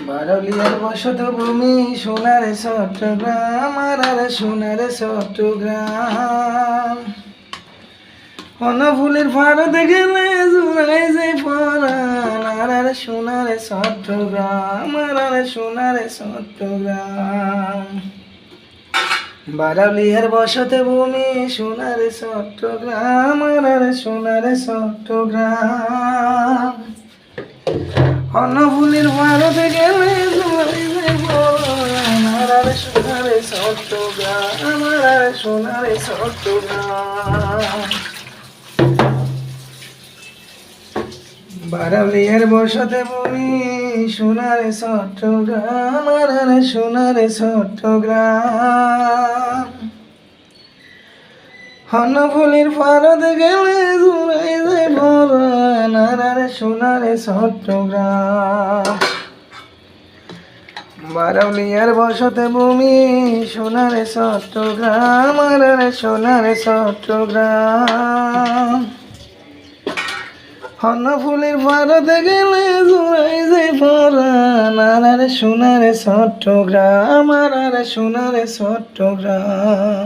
বারলিয়ার বসত ভূমি সোনার চট্টগ্রাম আর সোনার চট্টগ্রাম ফুলের ফাড়তে গেলে জুড়াই যে পরাণ আর সোনার চট্টগ্রাম আর সোনার চট্টগ্রাম বারলিয়ার বসত ভূমি সোনার চট্টগ্রাম আর সোনার চট্টগ্রাম ফুলের ভারতে গেলে সোনার চট্টগ্রাম সোনার চট্টগ্রাম বারলিয়ার বসতে ভূমি সোনার চট্টগ্রাম আর সোনার চট্টগ্রাম ফুলের ভারতে গেলে জুড়াই যায় পরাণ আর সোনার চট্টগ্রাম বারলিয়ার বসতে ভূমি সোনার চট্টগ্রাম আর সোনার চট্টগ্রাম ফুলের ভারতে গেলে জুড়াই যায় পরাণ আর সোনার চট্টগ্রাম আর সোনার চট্টগ্রাম।